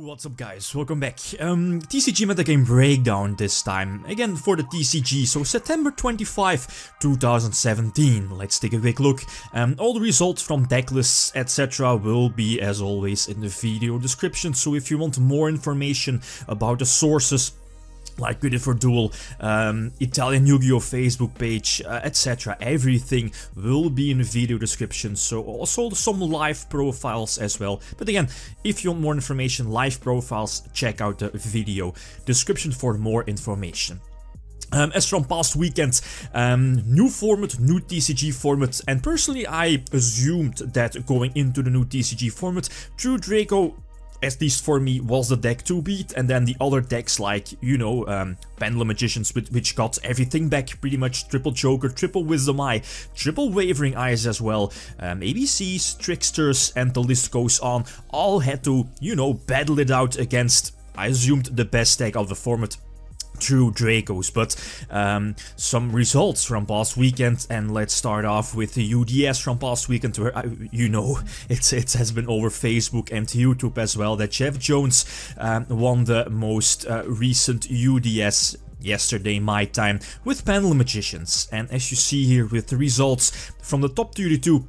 What's up guys, welcome back. TCG Metagame Breakdown this time, again for the TCG, so September 25, 2017. Let's take a quick look. All the results from deck lists, etc. will be as always in the video description, so if you want more information about the sources, like we did for Duel, Italian Yu-Gi-Oh! Facebook page, etc. Everything will be in the video description, so also some live profiles as well. But again, if you want more information, live profiles, check out the video description for more information. As from past weekend, new format, new TCG format, and personally I assumed that going into the new TCG format, True Draco, at least for me, was the deck to beat, and then the other decks like, you know, Pendulum Magicians, which got everything back pretty much, Triple Joker, Triple Wisdom Eye, Triple Wavering Eyes as well, ABCs, Trickstars, and the list goes on, all had to, you know, battle it out against, I assumed, the best deck of the format, True Dracos. But some results from past weekend, and let's start off with the UDS from past weekend, where you know it has been over Facebook and YouTube as well that Jeff Jones won the most recent UDS yesterday my time with Pendulum Magicians. And as you see here with the results from the top 32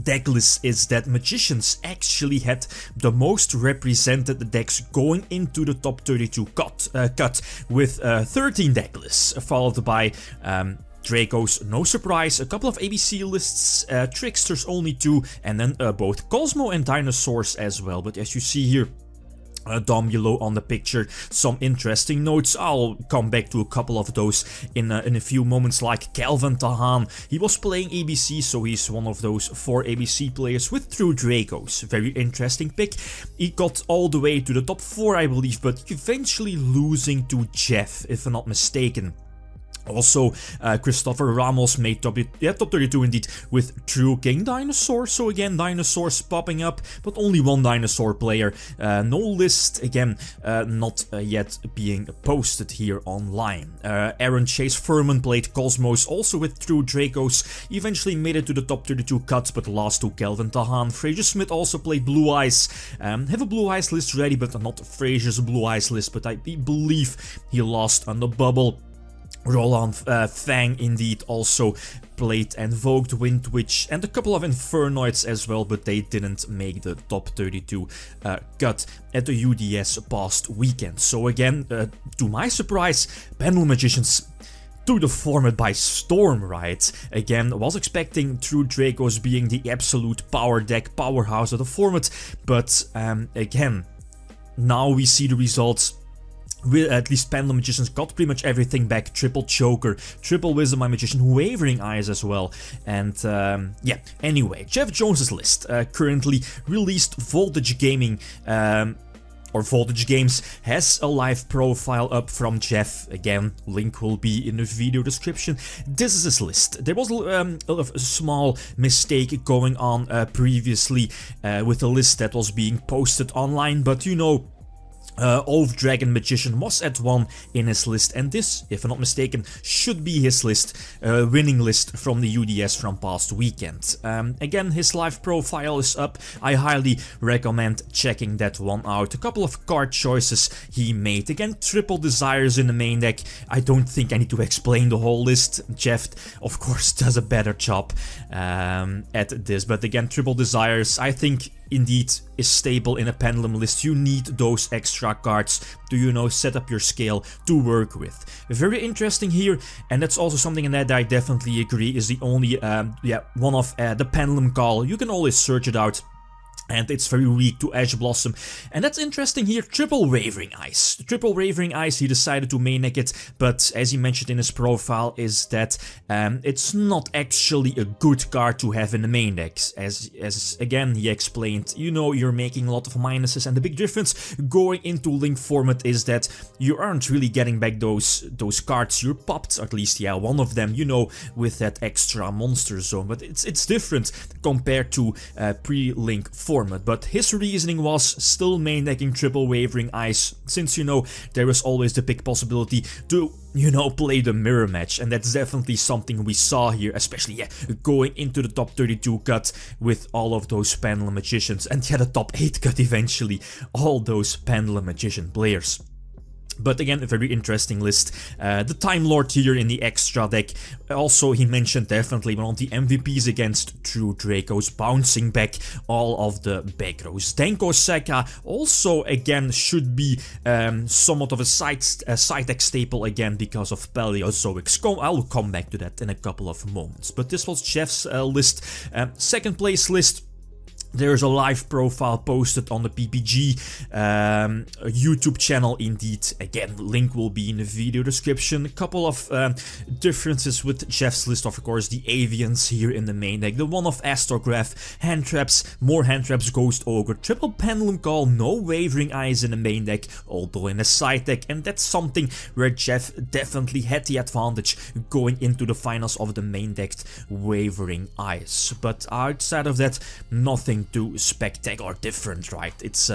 deck list, is that Magicians actually had the most represented decks going into the top 32 cut with 13 deck lists, followed by Dracos, no surprise, a couple of ABC lists, Tricksters only 2, and then both Cosmo and Dinosaurs as well. But as you see here, down below on the picture, some interesting notes. I'll come back to a couple of those in a few moments, like Kelvin Tahan. He was playing ABC, so he's one of those 4 ABC players with True Dracos. Very interesting pick. He got all the way to the top 4, I believe, but eventually losing to Jeff, if I'm not mistaken. Also, Christopher Ramos made top 32 indeed with True King Dinosaur, so again dinosaurs popping up, but only one dinosaur player, no list, again not yet being posted here online. Aaron Chase Furman played Cosmos, also with True Dracos, eventually made it to the top 32 cut, but lost to Kelvin Tahan. Fraser Schmidt also played Blue Eyes, have a Blue Eyes list ready, but not Fraser's Blue Eyes list, but I believe he lost on the bubble. Roland Fang indeed also played and Invoked Wind Witch and a couple of Infernoids as well, but they didn't make the top 32 cut at the UDS past weekend. So again, to my surprise, Pendulum Magicians took the format by storm, right? Again, was expecting True Dracos being the absolute power deck, powerhouse of the format, but again, now we see the results. With at least Pendulum Magicians got pretty much everything back. Triple Joker, Triple Wisdom Eye Magician, Wavering Eyes as well. And yeah, anyway, Jeff Jones's list, currently released Voltage Gaming, or Voltage Games, has a live profile up from Jeff. Again, link will be in the video description. This is his list. There was a small mistake going on previously with the list that was being posted online, but you know, Oath Dragon Magician was at 1 in his list, and this, if I'm not mistaken, should be his list, winning list from the UDS from past weekend. Again, his live profile is up. I highly recommend checking that one out. A couple of card choices he made. Again, Triple Desires in the main deck. I don't think I need to explain the whole list. Jeff, of course, does a better job at this, but again, Triple Desires, I think, indeed is stable in a Pendulum list. You need those extra cards to, you know, set up your scale to work with. Very interesting here, and that's also something that I definitely agree is the only one of the Pendulum Call. You can always search it out, and it's very weak to Ash Blossom. And that's interesting here, Triple Wavering Eyes. Triple Wavering Eyes, he decided to main deck it, but as he mentioned in his profile, is that it's not actually a good card to have in the main decks. As again, he explained, you know, you're making a lot of minuses, and the big difference going into Link format is that you aren't really getting back those cards you popped, at least, yeah, one of them, you know, with that extra monster zone. But it's different compared to pre-Link format. format, but his reasoning was still main decking triple Wavering Eyes, since, you know, there is always the big possibility to, you know, play the mirror match, and that's definitely something we saw here, especially, yeah, going into the top 32 cut with all of those Pendulum Magicians, and yeah, the top 8 cut eventually, all those Pendulum Magician players. But again, a very interesting list. The Time Lord here in the extra deck. Also, he mentioned definitely one of the MVPs against True Dracos, bouncing back all of the back rows. Denko Seka also, again, should be somewhat of a side deck staple again because of Paleozoics. I'll come back to that in a couple of moments. But this was Jeff's list. Second place list. There's a live profile posted on the PPG YouTube channel indeed. Again, link will be in the video description. A couple of differences with Jeff's list, of course. The Avians here in the main deck. The one of Astrograph, hand traps, more hand traps, Ghost Ogre, triple Pendulum Call, no Wavering Eyes in the main deck, although in the side deck. And that's something where Jeff definitely had the advantage going into the finals of the main deck, Wavering Eyes. But outside of that, nothing too spectacular different, right? It's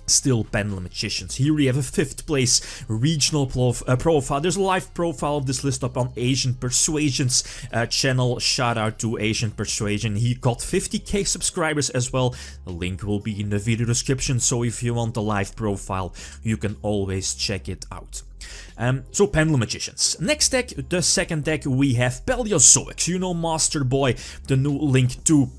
still Pendulum Magicians. Here we have a 5th place regional profile. There's a live profile of this list up on Asian Persuasion's channel. Shout out to Asian Persuasion. He got 50k subscribers as well. The link will be in the video description, so if you want the live profile, you can always check it out. So Pendulum Magicians. Next deck, the second deck, we have Paleozoics. You know, Master Boy, the new Link 2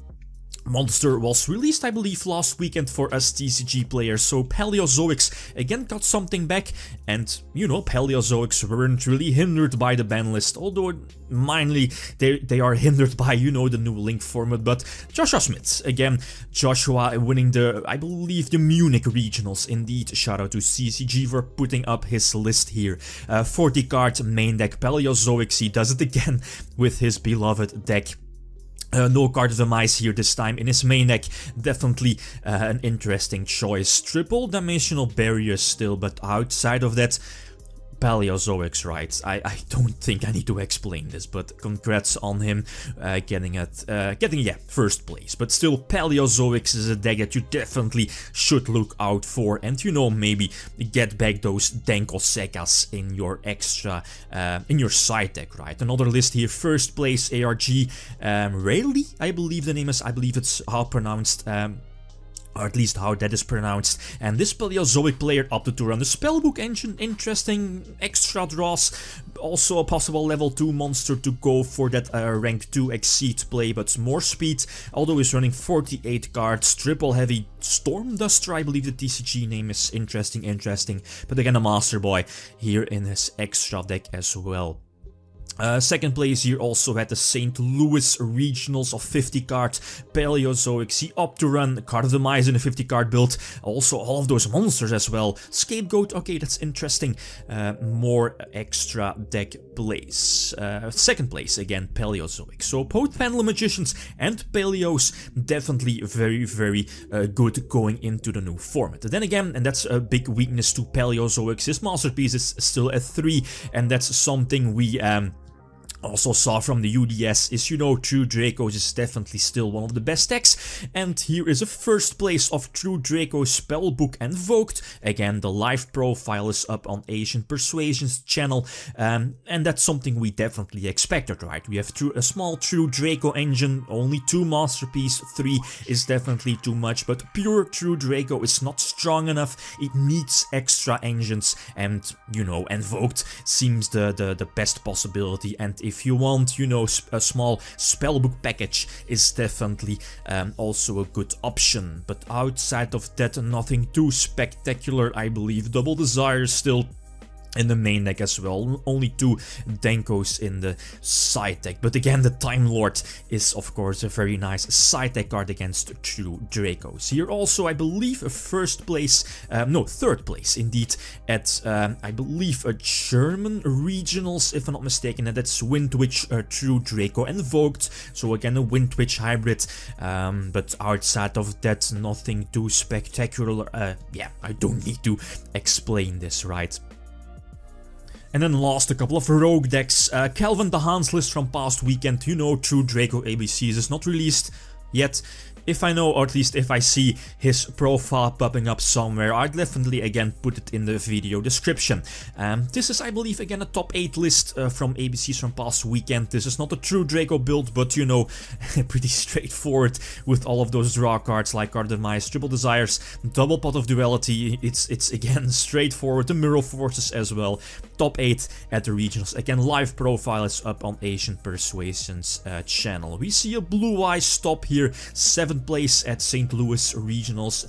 monster was released, I believe, last weekend for us TCG players, so Paleozoics again got something back, and, you know, Paleozoics weren't really hindered by the ban list, although mainly they are hindered by, you know, the new Link format. But Joshua Schmidt, again, Joshua winning the, I believe, the Munich regionals, indeed. Shout out to CCG for putting up his list here. 40 card main deck Paleozoics, he does it again with his beloved deck. No Card of the Mice here this time in his main deck. Definitely an interesting choice. Triple dimensional barriers still, but outside of that, Paleozoics, right? I don't think I need to explain this, but congrats on him getting first place. But still, Paleozoics is a deck that you definitely should look out for, and, you know, maybe get back those Denko Sekas in your extra, in your side deck, right? Another list here, first place ARG, Rayleigh, I believe the name is, I believe it's how pronounced, or at least how that is pronounced. And this Paleozoic player opted to run the Spellbook engine. Interesting extra draws. Also a possible level 2 monster to go for that rank 2 exceed play, but more speed. Although he's running 48 cards, triple heavy Storm Duster, I believe the TCG name is. Interesting. But again, a Master Boy here in his extra deck as well. Second place here also had the St. Louis regionals of 50 card Paleozoics. He opted to run Card of the Mice in a 50 card build. Also all of those monsters as well. Scapegoat, okay, that's interesting. More extra deck plays. Second place again, Paleozoic. So both Pendulum Magicians and Paleos definitely very good going into the new format. Then again, and that's a big weakness to Paleozoics, his masterpiece is still at 3, and that's something we also saw from the UDS is, you know, True Dracos is definitely still one of the best decks, and here is a first place of True Draco Spellbook and Voked. Again, the live profile is up on Asian Persuasion's channel, and that's something we definitely expected, right? We have a small True Draco engine, only 2 masterpiece, 3 is definitely too much, but pure True Draco is not strong enough, it needs extra engines, and, you know, Invoked seems the best possibility. And if you want, you know, a small spellbook package is definitely also a good option. But outside of that, nothing too spectacular, I believe. Double Desire still in the main deck as well, only 2 Denkos in the side deck. But again, the Time Lord is of course a very nice side deck card against True Dracos. Here also, I believe, a third place indeed at I believe a German regionals, if I'm not mistaken, and that's Windwitch, True Draco and Voked. So again, a Windwitch hybrid, but outside of that, nothing too spectacular. Yeah, I don't need to explain this, right? And then last, a couple of rogue decks. Calvin DeHaan's list from past weekend, you know, True Draco ABCs is not released yet. if I know, or at least if I see his profile popping up somewhere, I'll definitely again put it in the video description. This is, I believe, again a top 8 list from ABCs from past weekend. This is not a true Draco build, but you know, pretty straightforward with all of those draw cards like Card Demise, Triple Desires, Double Pot of Duality. It's again straightforward. The Mirror Forces as well. Top 8 at the regionals. Again, live profile is up on Asian Persuasion's channel. We see a Blue Eyes stop here, 7th place at St. Louis regionals.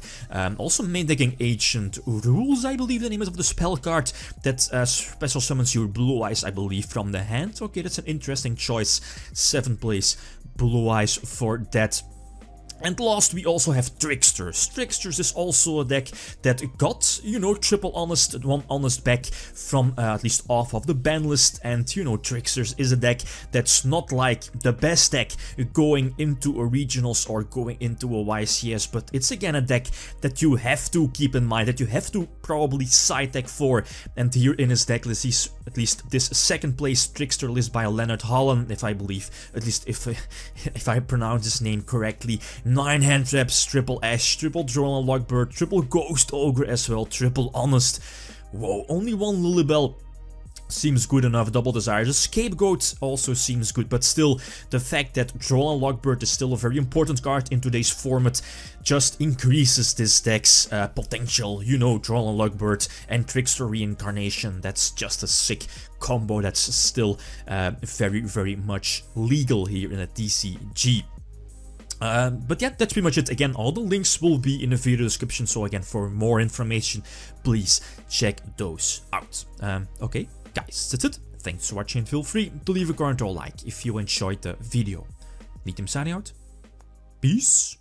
Also Metagame Ancient Rules, I believe the name is of the spell card that special summons your Blue Eyes, I believe, from the hand. Okay, that's an interesting choice. 7th place, Blue Eyes for that. And last we also have Trickstars. Trickstars is also a deck that got, you know, triple honest, one honest back from at least off of the ban list. And you know, Trickstars is a deck that's not like the best deck going into a regionals or going into a YCS, but it's again a deck that you have to keep in mind, that you have to probably side deck for. And here in his deck list, he's at least this 2nd place Trickster list by Leonard Holland, if I believe, at least if I pronounce his name correctly. 9 hand traps, triple Ash, triple Drone and Lockbird, triple Ghost Ogre as well, triple Honest. Whoa, only 1 Lilibel seems good enough. Double Desires, a Scapegoat also seems good, but still, the fact that Drone and Lockbird is still a very important card in today's format just increases this deck's potential. You know, Drone and Lockbird and Trickster Reincarnation, that's just a sick combo that's still very, very much legal here in a TCG. But yeah, that's pretty much it. Again, all the links will be in the video description, so again, for more information, please check those out. Okay, guys, that's it. Thanks for watching, and feel free to leave a comment or like if you enjoyed the video. Meet him signing out. Peace.